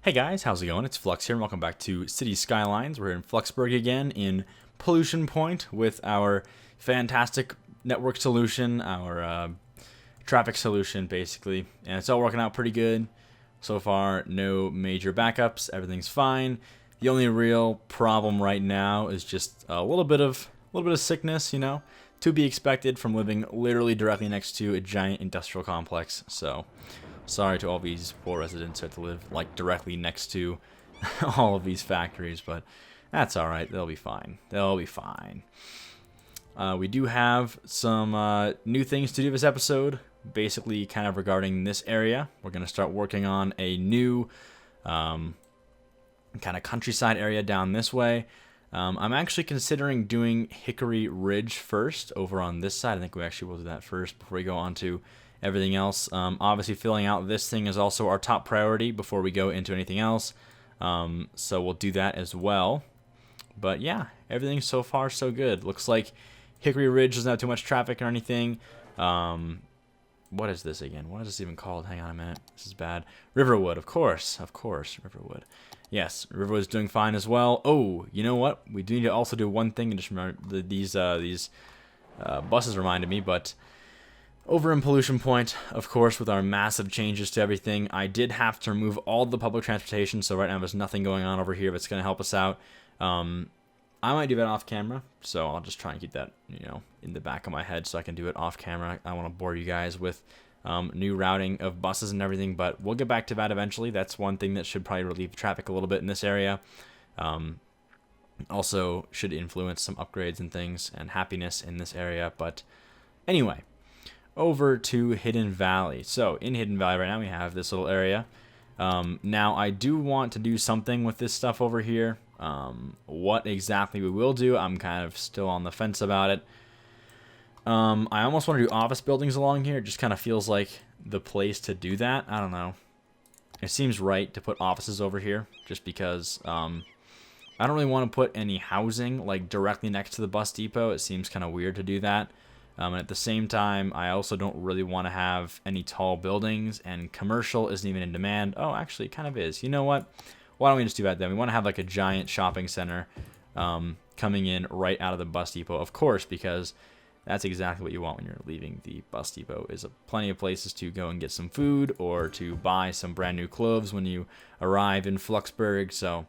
Hey guys, how's it going? It's Flux here, and welcome back to City Skylines. We're in Fluxburgh again in Pollution Point with our fantastic network solution, our traffic solution, basically. And it's all working out pretty good. So far, no major backups. Everything's fine. The only real problem right now is just a little bit of sickness, to be expected from living literally directly next to a giant industrial complex. So sorry to all these poor residents who have to live like directly next to all of these factories, but that's all right. They'll be fine. They'll be fine. We do have some new things to do this episode, basically kind of regarding this area. We're going to start working on a new kind of countryside area down this way. I'm actually considering doing Hickory Ridge first over on this side. I think we actually will do that first before we go on to everything else. Obviously, filling out this thing is also our top priority before we go into anything else. So we'll do that as well. But yeah, everything so far so good. Looks like Hickory Ridge doesn't have too much traffic or anything. What is this again? What is this even called? Hang on a minute. This is bad. Riverwood, of course, Riverwood. Yes, Riverwood's doing fine as well. Oh, you know what? We do need to also do one thing. And just remember these buses reminded me, but over in Pollution Point, of course, with our massive changes to everything, I did have to remove all the public transportation, so right now there's nothing going on over here that's going to help us out. I might do that off camera, so I'll just try and keep that, in the back of my head so I can do it off camera. I want to bore you guys with new routing of buses and everything, but we'll get back to that eventually. That's one thing that should probably relieve traffic a little bit in this area. Also should influence some upgrades and things and happiness in this area, but anyway, over to Hidden Valley. So in Hidden Valley right now we have this little area. Now I do want to do something with this stuff over here. What exactly we will do, I'm kind of still on the fence about it. I almost want to do office buildings along here. It just kind of feels like the place to do that. I don't know. It seems right to put offices over here just because I don't really want to put any housing like directly next to the bus depot. It seems kind of weird to do that. And at the same time, I also don't really want to have any tall buildings, and commercial isn't even in demand. Oh, actually, it kind of is. You know what? Why don't we just do that then? We want to have like a giant shopping center coming in right out of the bus depot, of course, because that's exactly what you want when you're leaving the bus depot, is plenty of places to go and get some food or to buy some brand new clothes when you arrive in Fluxburgh. So,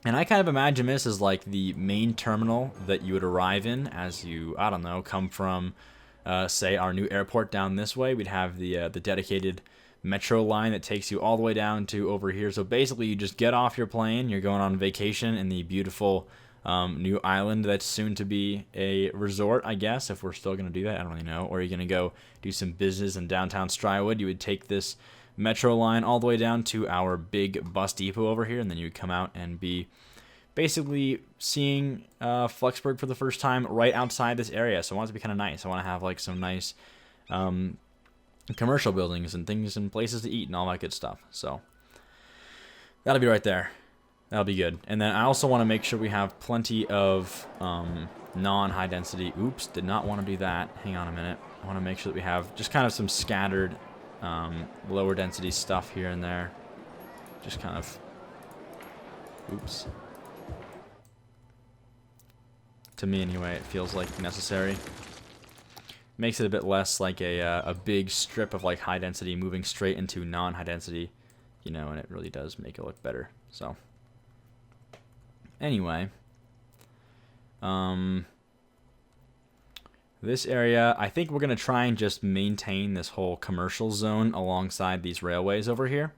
and I kind of imagine this as like the main terminal that you would arrive in as you, I don't know, come from, say, our new airport down this way. We'd have the dedicated metro line that takes you all the way down to over here. So basically, you just get off your plane, you're going on vacation in the beautiful new island that's soon to be a resort, I guess, if we're still going to do that. I don't really know. Or you're going to go do some business in downtown Stryewood. You would take this metro line all the way down to our big bus depot over here, and then you would come out and be basically seeing Fluxburgh for the first time right outside this area. So I want it to be kind of nice. I want to have like some nice commercial buildings and things and places to eat and all that good stuff. So that'll be right there. That'll be good. And then I also want to make sure we have plenty of non-high density. Oops, did not want to do that. Hang on a minute. I want to make sure that we have just kind of some scattered lower density stuff here and there. Just kind of, oops. To me anyway, it feels like necessary. Makes it a bit less like a big strip of like high density moving straight into non-high density, and it really does make it look better. So anyway, this area, I think we're going to try and just maintain this whole commercial zone alongside these railways over here.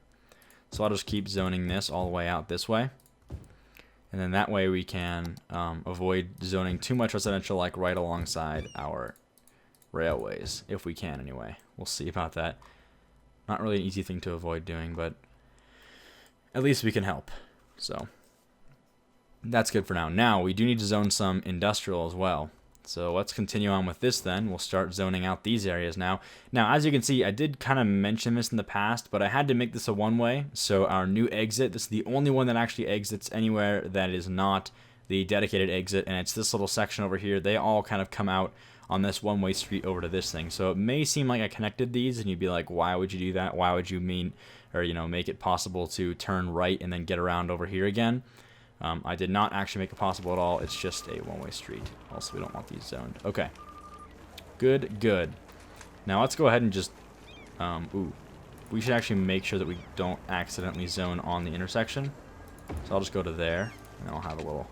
So I'll just keep zoning this all the way out this way. And then that way we can avoid zoning too much residential like right alongside our railways, if we can anyway. We'll see about that. Not really an easy thing to avoid doing, but at least we can help. So that's good for now. Now we do need to zone some industrial as well. So let's continue on with this then. We'll start zoning out these areas now. Now, as you can see, I did kind of mention this in the past, but I had to make this a one-way. So our new exit, this is the only one that actually exits anywhere that is not the dedicated exit, and it's this little section over here. They all kind of come out on this one-way street over to this thing. So it may seem like I connected these, and you'd be like, why would you do that? Why would you make it possible to turn right and then get around over here again? I did not actually make it possible at all. It's just a one-way street. Also, we don't want these zoned. Okay. Good, good. Now let's go ahead and just, we should actually make sure that we don't accidentally zone on the intersection. So I'll just go to there, and then I'll have a little,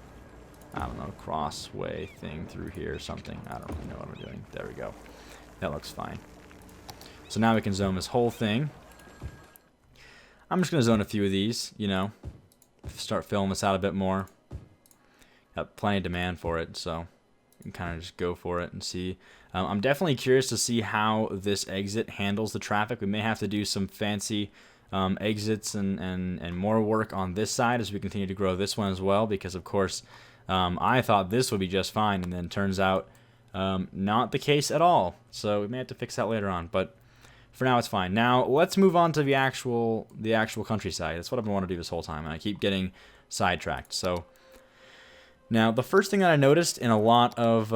I don't know, crossway thing through here or something. I don't really know what I'm doing. There we go. That looks fine. So now we can zone this whole thing. I'm just going to zone a few of these, you know, start filling this out a bit more. Got plenty of demand for it, so you can kind of just go for it and see. I'm definitely curious to see how this exit handles the traffic. We may have to do some fancy exits and more work on this side as we continue to grow this one as well, because of course I thought this would be just fine, and then turns out not the case at all. So we may have to fix that later on, but for now it's fine. Now let's move on to the actual countryside. That's what I've been wanting to do this whole time, and I keep getting sidetracked. So now the first thing that I noticed in a lot of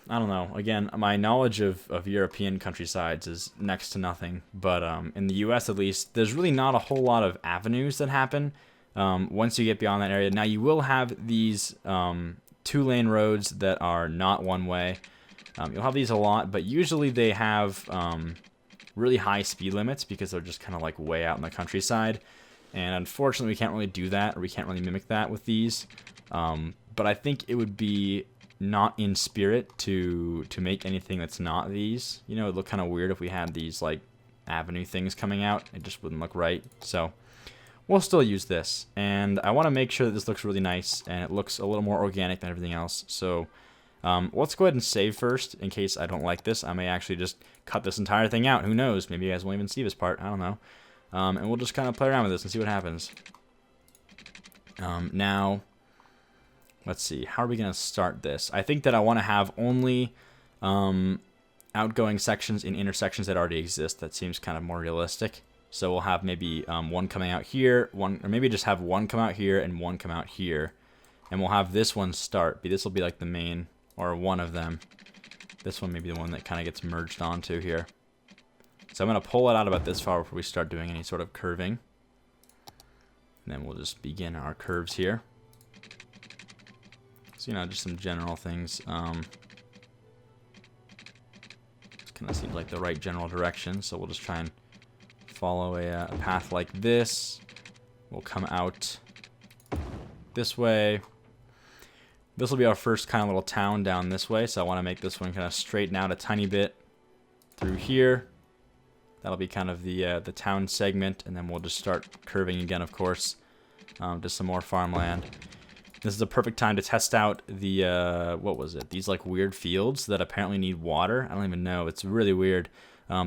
I don't know, again, my knowledge of European countrysides is next to nothing, but in the US at least, there's really not a whole lot of avenues that happen once you get beyond that area. Now you will have these 2-lane roads that are not one way. You'll have these a lot, but usually they have really high speed limits because they're just kind of like way out in the countryside. And unfortunately, we can't really do that, or we can't really mimic that with these. But I think it would be not in spirit to make anything that's not these. You know, it'd look kind of weird if we had these like avenue things coming out. It just wouldn't look right. So we'll still use this, and I want to make sure that this looks really nice and it looks a little more organic than everything else. So let's go ahead and save first in case I don't like this. I may actually just cut this entire thing out. Who knows? Maybe you guys won't even see this part. I don't know. And we'll just kind of play around with this and see what happens. Now, let's see. How are we going to start this? I think that I want to have only outgoing sections in intersections that already exist. That seems kind of more realistic. So we'll have maybe one coming out here, or maybe just have one come out here and one come out here. And we'll have this one start. This will be like the main, or one of them. This one may be the one that kind of gets merged onto here. So I'm going to pull it out about this far before we start doing any sort of curving. And then we'll just begin our curves here. So, you know, just some general things. This kind of seems like the right general direction. So we'll just try and follow a path like this. We'll come out this way. This will be our first kind of little town down this way. So I want to make this one kind of straighten out a tiny bit through here. That'll be kind of the town segment, and then we'll just start curving again, of course, to some more farmland. This is a perfect time to test out the, what was it? These like weird fields that apparently need water. I don't even know. It's really weird.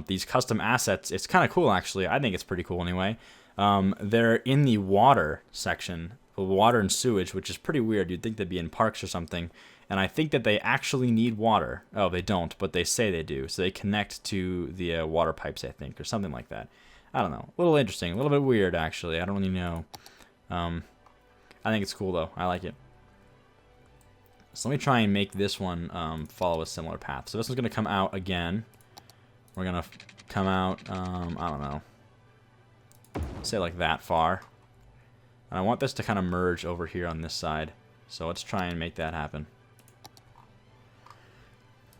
These custom assets, it's kind of cool actually. I think it's pretty cool anyway. They're in the water section, the water and sewage, which is pretty weird. You'd think they'd be in parks or something. And I think that they actually need water. Oh, they don't, but they say they do. So they connect to the water pipes, I think, or something like that. I don't know. A little interesting. A little bit weird, actually. I don't really know. I think it's cool, though. I like it. So let me try and make this one follow a similar path. So this one's going to come out again. We're going to come out, I don't know, say like that far. And I want this to kind of merge over here on this side. So let's try and make that happen.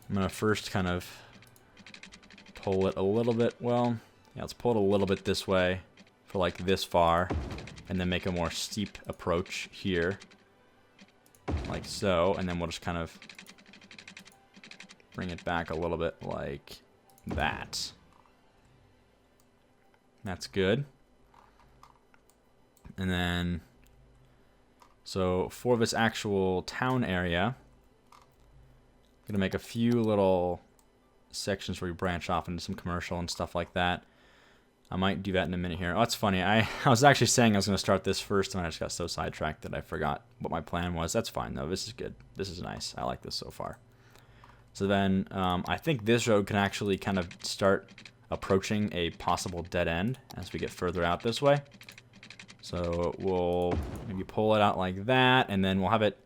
I'm going to first kind of pull it a little bit, well, yeah, let's pull it a little bit this way for like this far, and then make a more steep approach here, like so, and then we'll just kind of bring it back a little bit like that. That's good. And then, so for this actual town area, I'm gonna make a few little sections where we branch off into some commercial and stuff like that. I might do that in a minute here. Oh, that's funny. I was actually saying I was gonna start this first, and I just got so sidetracked that I forgot what my plan was. That's fine though. This is good. This is nice. I like this so far. So then I think this road can actually kind of start approaching a possible dead end as we get further out this way. So we'll maybe pull it out like that, and then we'll have it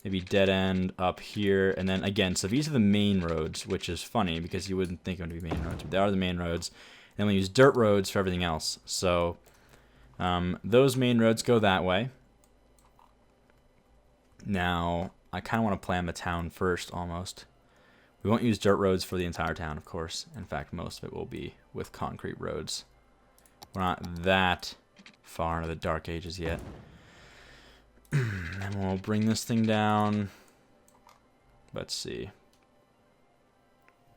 maybe dead end up here, and then again, so these are the main roads, which is funny because you wouldn't think it would be main roads, but they are the main roads. And we use dirt roads for everything else. So those main roads go that way. Now, I kind of want to plan the town first, almost. We won't use dirt roads for the entire town, of course. In fact, most of it will be with concrete roads. We're not that far into the Dark Ages yet. And we'll bring this thing down. Let's see.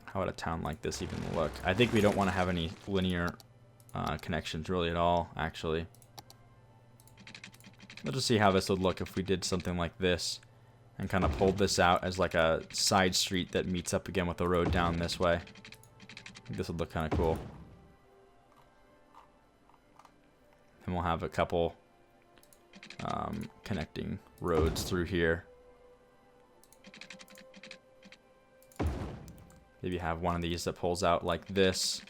How would a town like this even look? I think we don't want to have any linear connections really at all, actually. Let's just see how this would look if we did something like this and kind of pulled this out as like a side street that meets up again with the road down this way. I think this would look kind of cool. And we'll have a couple connecting roads through here. Maybe have one of these that pulls out like this,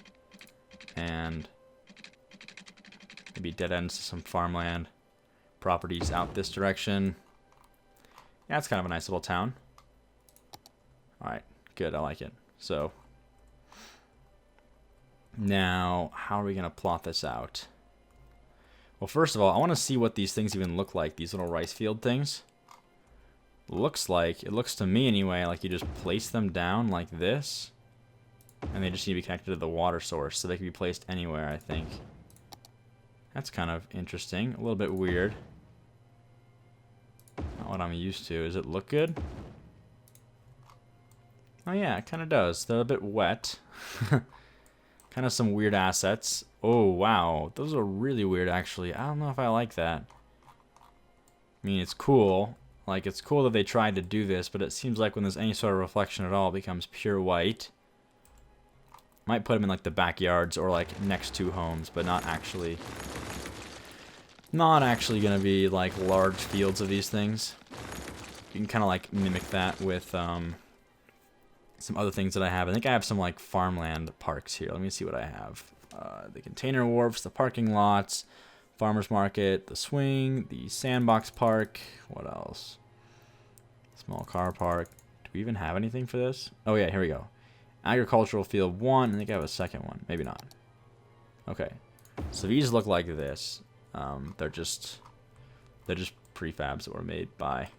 and maybe dead ends to some farmland properties out this direction. Yeah, it's kind of a nice little town. Alright, good, I like it. So, now, how are we going to plot this out? Well, first of all, I want to see what these things even look like, these little rice field things. It looks to me anyway, like you just place them down like this, and they just need to be connected to the water source, so they can be placed anywhere, I think. That's kind of interesting, a little bit weird. Not what I'm used to. Does it look good? Oh yeah, it kind of does. They're a bit wet. Kind of some weird assets. Oh, wow. Those are really weird, actually. I don't know if I like that. I mean, it's cool. Like, it's cool that they tried to do this, but it seems like when there's any sort of reflection at all, it becomes pure white. Might put them in, like, the backyards or, like, next to homes, but not actually going to be, like, large fields of these things. You can kind of, like, mimic that with some other things that I have. I think I have some, like, farmland parks here. Let me see what I have. The container wharfs, the parking lots, farmer's market, the swing, the sandbox park. What else? Small car park. Do we even have anything for this? Oh yeah, here we go. Agricultural field 1. I think I have a second one. Maybe not. Okay. So these look like this. They're just prefabs that were made by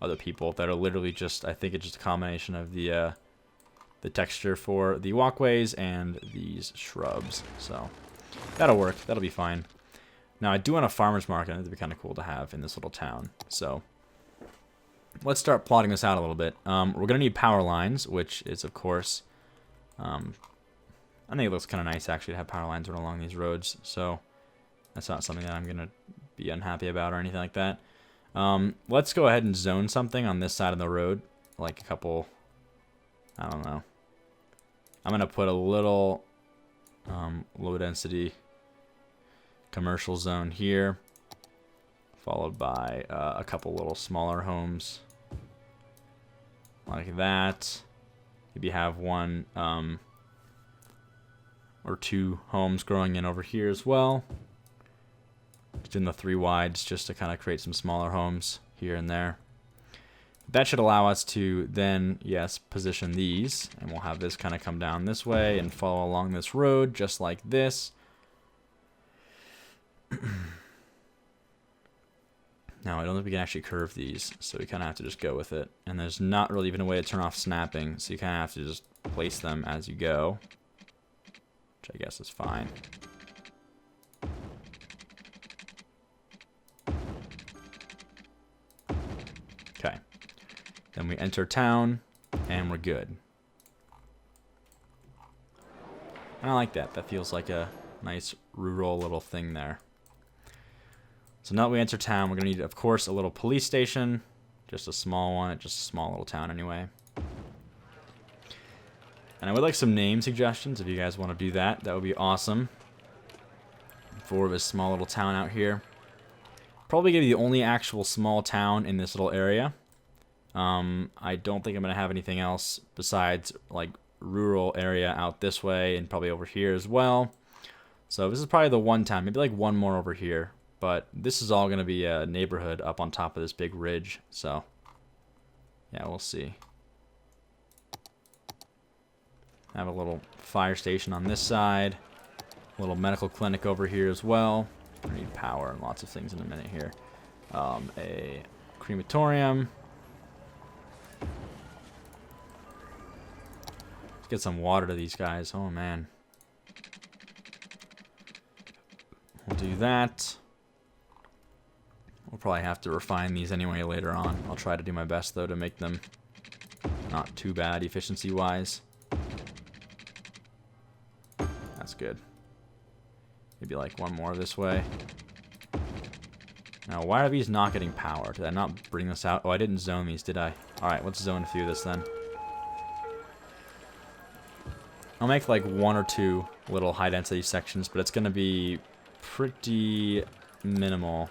other people that are literally just, I think it's just a combination of the texture for the walkways and these shrubs. So that'll work. That'll be fine. Now, I do want a farmer's market. I think it'd be kind of cool to have in this little town. So let's start plotting this out a little bit. We're going to need power lines, which is, of course, I think it looks kind of nice, actually, to have power lines run along these roads. So that's not something that I'm going to be unhappy about or anything like that. Let's go ahead and zone something on this side of the road, like a couple, I don't know. I'm going to put a little low density commercial zone here, followed by a couple little smaller homes like that. Maybe have one or two homes growing in over here as well. Just in the 3 wides just to kind of create some smaller homes here and there. That should allow us to then, yes, position these, and we'll have this kind of come down this way and follow along this road just like this. Now, I don't think we can actually curve these, so we kind of have to just go with it. And there's not really even a way to turn off snapping, so you kind of have to just place them as you go, which I guess is fine. Okay. Then we enter town, and we're good. And I like that. That feels like a nice rural little thing there. So now that we enter town, we're going to need, of course, a little police station. Just a small one. Just a small little town anyway. And I would like some name suggestions if you guys want to do that. That would be awesome. For this small little town out here. Probably going to be the only actual small town in this little area. I don't think I'm going to have anything else besides, like, rural area out this way and probably over here as well. So this is probably the one town. Maybe, like, one more over here. But this is all going to be a neighborhood up on top of this big ridge, so Yeah, we'll see. Have a little fire station on this side. A little medical clinic over here as well. I need power and lots of things in a minute here. A crematorium. Let's get some water to these guys. Oh, man. We'll do that. We'll probably have to refine these anyway later on. I'll try to do my best, though, to make them not too bad efficiency-wise. That's good. Maybe like one more this way. Now, why are these not getting power? Did I not bring this out? Oh, I didn't zone these, did I? Alright, let's zone a few of this then. I'll make like one or two little high-density sections, but it's going to be pretty minimal.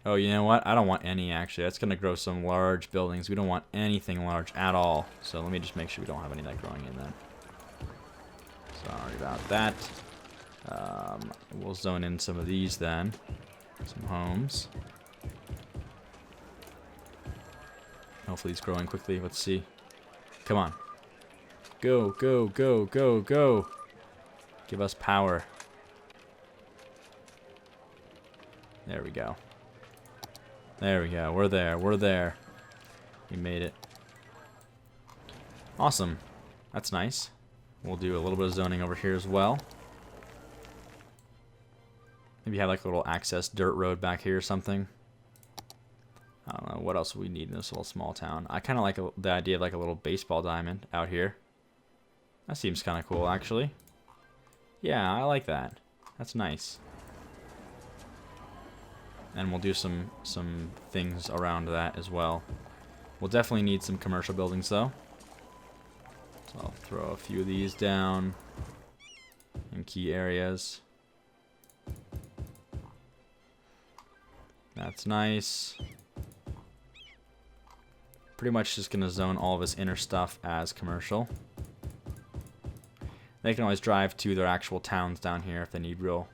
Oh, you know what? I don't want any, actually. That's going to grow some large buildings. We don't want anything large at all. So let me just make sure we don't have any of that growing in then. Sorry about that. We'll zone in some of these then. Some homes. Hopefully it's growing quickly. Let's see. Come on. Go, go, go, go, go. Give us power. There we go. There we go. We're there. We're there. We made it. Awesome. That's nice. We'll do a little bit of zoning over here as well. Maybe have like a little access dirt road back here or something. I don't know. What else we need in this little small town? I kind of like the idea of like a little baseball diamond out here. That seems kind of cool, actually. Yeah, I like that. That's nice. And we'll do some things around that as well. We'll definitely need some commercial buildings, though. So I'll throw a few of these down in key areas. That's nice. Pretty much just going to zone all of this inner stuff as commercial. They can always drive to their actual towns down here if they need real.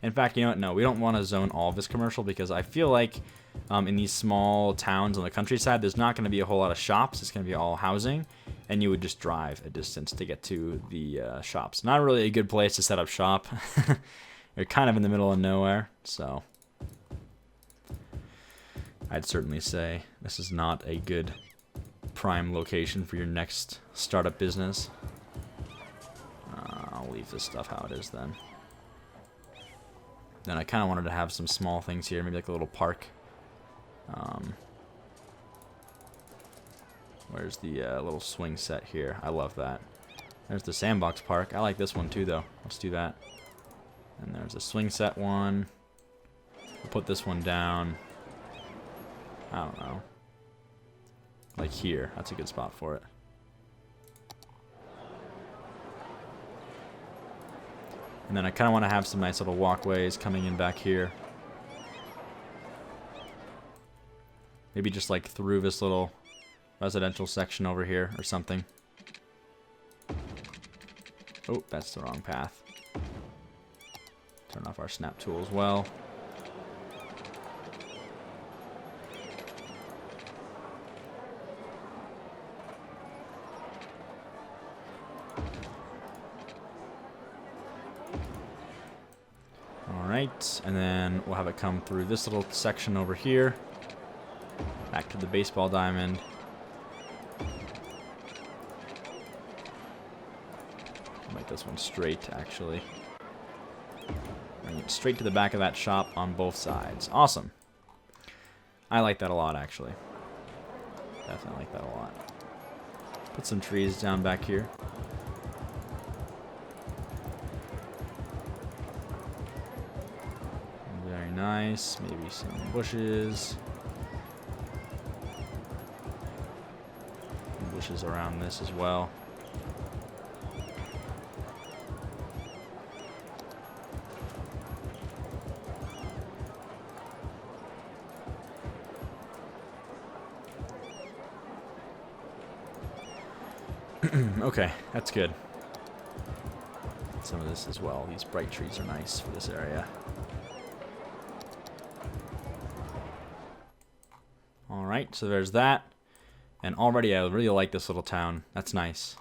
In fact, you know what? No, we don't want to zone all of this commercial because I feel like in these small towns on the countryside, there's not going to be a whole lot of shops. It's going to be all housing, and you would just drive a distance to get to the shops. Not really a good place to set up shop. You're kind of in the middle of nowhere, so I'd certainly say this is not a good prime location for your next startup business. I'll leave this stuff how it is then. Then I kind of wanted to have some small things here, maybe like a little park. Where's the little swing set here? I love that. There's the sandbox park. I like this one too, though. Let's do that. And there's a swing set one. We'll put this one down. I don't know. Like here. That's a good spot for it. And then I kind of want to have some nice little walkways coming in back here. Maybe just like through this little residential section over here or something. Oh, that's the wrong path. Turn off our snap tool as well. Alright, and then we'll have it come through this little section over here. Back to the baseball diamond. I'll make this one straight, actually. Bring it straight to the back of that shop on both sides. Awesome. I like that a lot, actually. Definitely like that a lot. Put some trees down back here. Very nice. Maybe some bushes. And bushes around this as well. Okay, that's good. Some of this as well. These bright trees are nice for this area. Alright, so there's that. And already I really like this little town. That's nice.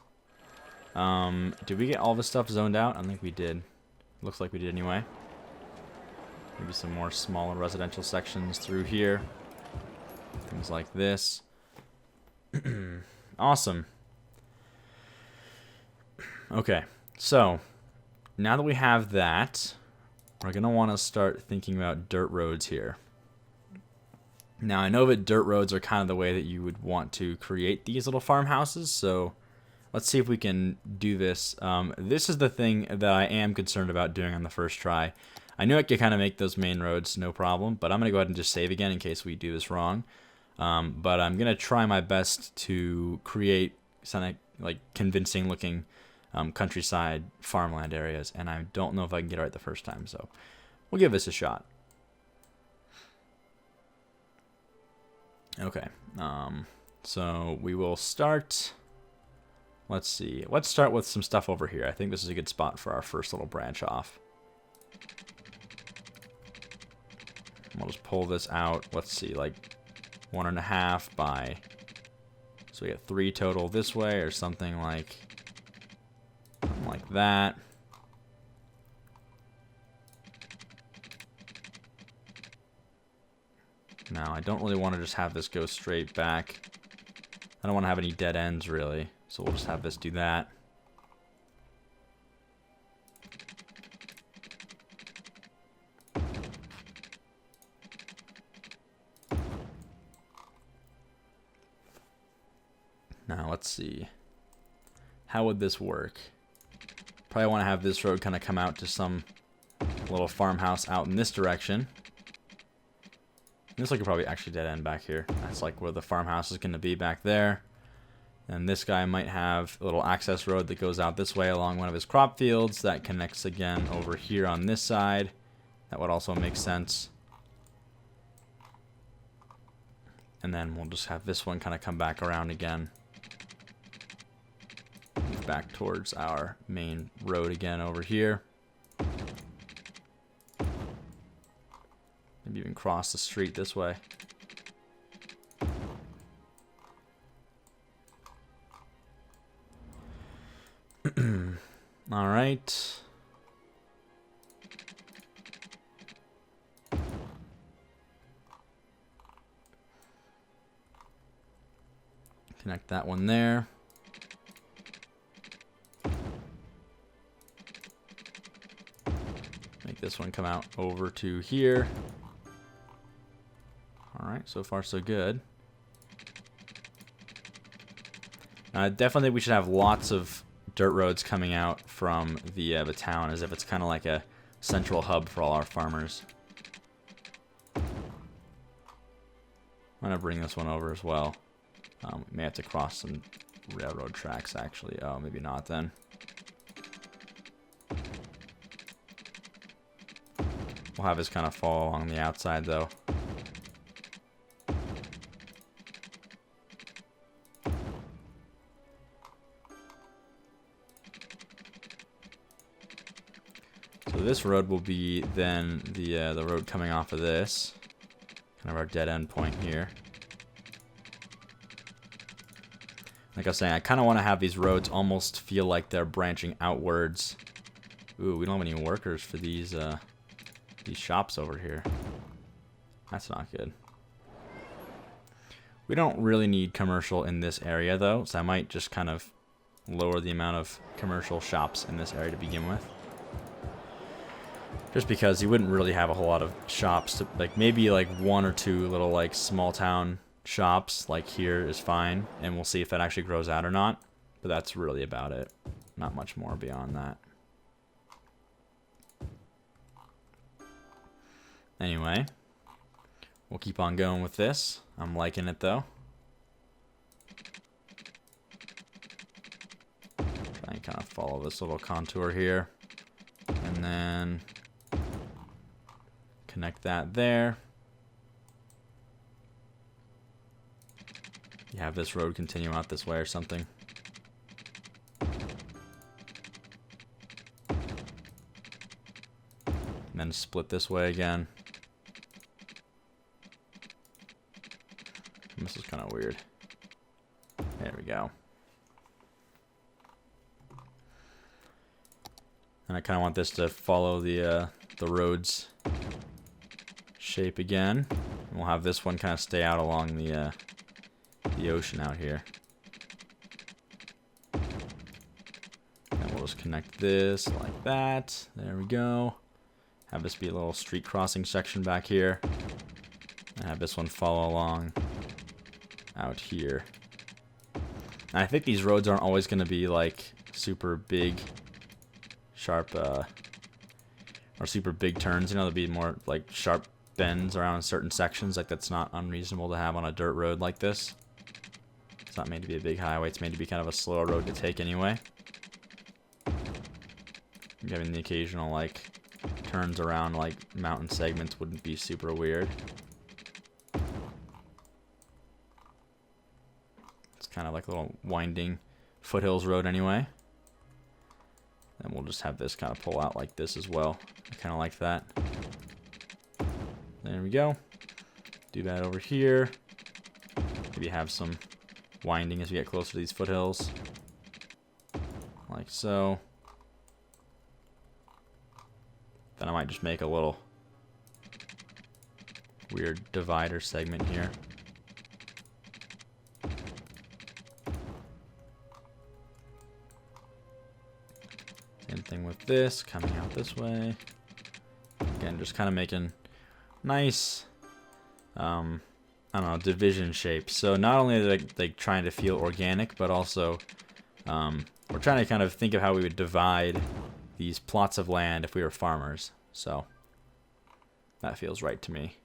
Did we get all this stuff zoned out? I think we did. Looks like we did anyway. Maybe some more smaller residential sections through here. Things like this. Awesome. Okay, so now that we have that, we're going to want to start thinking about dirt roads here. Now, I know that dirt roads are kind of the way that you would want to create these little farmhouses, so let's see if we can do this. This is the thing that I am concerned about doing on the first try. I knew I could kind of make those main roads no problem, but I'm going to go ahead and just save again in case we do this wrong. But I'm going to try my best to create some like convincing looking countryside farmland areas, and I don't know if I can get it right the first time, so we'll give this a shot. Okay, so we will start, let's see, let's start with some stuff over here. I think this is a good spot for our first little branch off. We'll just pull this out, let's see, like 1.5 by, so we get 3 total this way, or something like that. Now, I don't really want to just have this go straight back. I don't want to have any dead ends, really. So we'll just have this do that. Now, let's see. How would this work? Probably want to have this road kind of come out to some little farmhouse out in this direction. This looks like probably actually dead end back here. That's like where the farmhouse is going to be back there. And this guy might have a little access road that goes out this way along one of his crop fields that connects again over here on this side. That would also make sense. And then we'll just have this one kind of come back around again. Move back towards our main road again over here. Maybe even cross the street this way. All right. Connect that one there. Make this one come out over to here. Alright, so far so good. Definitely we should have lots of dirt roads coming out from the town, as if it's kind of like a central hub for all our farmers. I'm going to bring this one over as well. We may have to cross some railroad tracks, actually. Oh, maybe not then. We'll have this kind of fall along the outside, though. So this road will be then the road coming off of this, kind of our dead end point here. Like I was saying, I kind of want to have these roads almost feel like they're branching outwards. Ooh, we don't have any workers for these shops over here. That's not good. We don't really need commercial in this area though, so I might just kind of lower the amount of commercial shops in this area to begin with. Just because you wouldn't really have a whole lot of shops to, like, maybe like 1 or 2 little like small town shops like here is fine, and we'll see if that actually grows out or not, but that's really about it. Not much more beyond that. Anyway, we'll keep on going with this. I'm liking it though. Try and kind of follow this little contour here, and then connect that there. You have this road continue out this way or something. And then split this way again. This is kind of weird. go. And I kind of want this to follow the road's shape again. And we'll have this one kind of stay out along the ocean out here. And we'll just connect this like that. There we go. Have this be a little street crossing section back here. And have this one follow along out here. And I think these roads aren't always going to be like super big, sharp, or super big turns. You know, there'll be more like sharp bends around certain sections. Like that's not unreasonable to have on a dirt road like this. It's not made to be a big highway. It's made to be kind of a slower road to take anyway. Having the occasional like turns around like mountain segments wouldn't be super weird. It's kind of like a little winding foothills road anyway. And we'll just have this kind of pull out like this as well. I kind of like that. There we go. Do that over here. Maybe have some winding as we get closer to these foothills. Like so. Then I might just make a little weird divider segment here. Same thing with this, coming out this way. Again, just kind of making nice, I don't know, division shapes. So not only are they trying to feel organic, but also we're trying to kind of think of how we would divide these plots of land if we were farmers. So that feels right to me.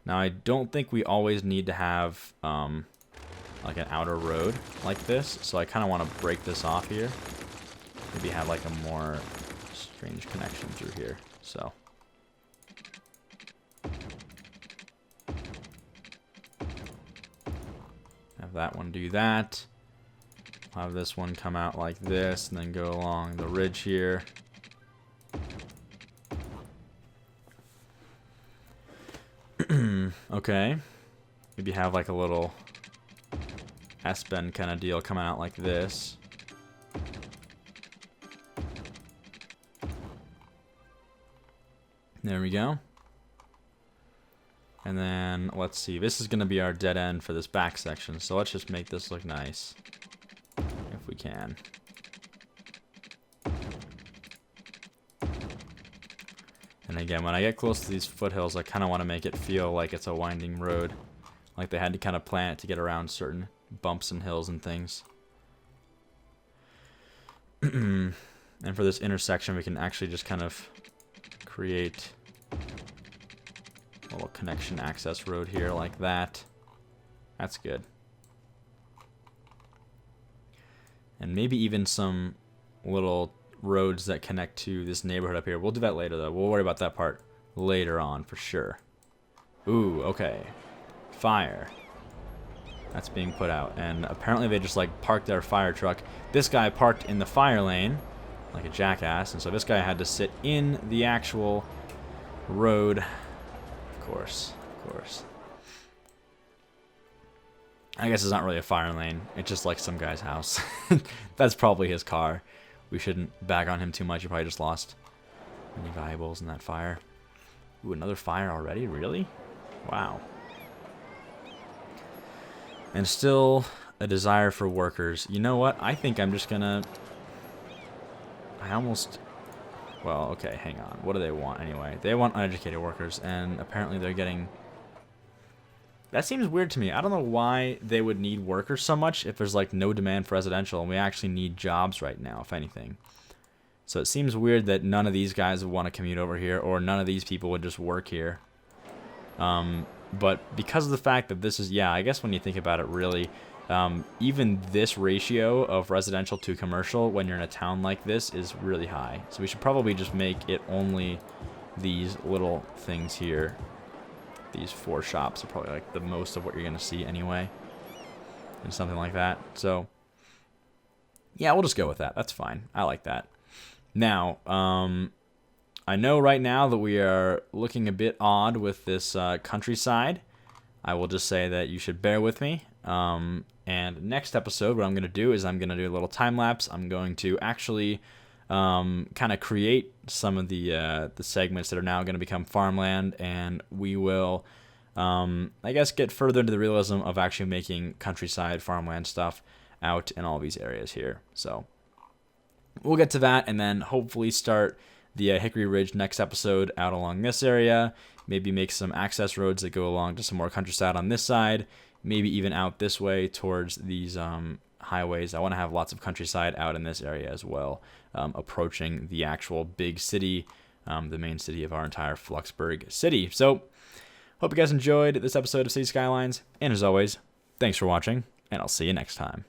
Now I don't think we always need to have like an outer road like this, so I kind of want to break this off here. Maybe have like a more strange connection through here. So have that one do that. I'll have this one come out like this and then go along the ridge here. Okay. Maybe have like a little S-bend kind of deal coming out like this. There we go. And then let's see. This is going to be our dead end for this back section. So let's just make this look nice. If we can. And again, when I get close to these foothills, I kind of want to make it feel like it's a winding road. Like they had to kind of plan it to get around certain bumps and hills and things. And for this intersection, we can actually just kind of create a little connection access road here like that. That's good. And maybe even some little roads that connect to this neighborhood up here. We'll do that later, though. We'll worry about that part later on for sure. Ooh, okay. Fire. That's being put out. And apparently they just, like, parked their fire truck. This guy parked in the fire lane like a jackass. And so this guy had to sit in the actual road. Of course. Of course. I guess it's not really a fire lane. It's just like some guy's house. That's probably his car. We shouldn't bag on him too much. He probably just lost many valuables in that fire. Ooh, another fire already? Really? Wow. And still a desire for workers. You know what? I think I'm just gonna... Well, okay, hang on. What do they want anyway? They want uneducated workers, and apparently they're getting... That seems weird to me. I don't know why they would need workers so much if there's like no demand for residential and we actually need jobs right now, if anything. So it seems weird that none of these guys would want to commute over here, or none of these people would just work here. But because of the fact that this is, yeah, I guess when you think about it really, even this ratio of residential to commercial when you're in a town like this is really high. So we should probably just make it only these little things here. These 4 shops are probably like the most of what you're going to see anyway. And something like that. So, yeah, we'll just go with that. That's fine. I like that. Now, I know right now that we are looking a bit odd with this countryside. I will just say that you should bear with me. And next episode, what I'm going to do is I'm going to do a little time lapse. I'm going to actually kind of create some of the segments that are now going to become farmland, and we will, I guess, get further into the realism of actually making countryside farmland stuff out in all these areas here. So we'll get to that, and then hopefully start the Hickory Ridge next episode out along this area. Maybe make some access roads that go along to some more countryside on this side. Maybe even out this way towards these highways. I want to have lots of countryside out in this area as well, approaching the actual big city, the main city of our entire Fluxburgh city. So, hope you guys enjoyed this episode of City Skylines, and as always, thanks for watching, and I'll see you next time.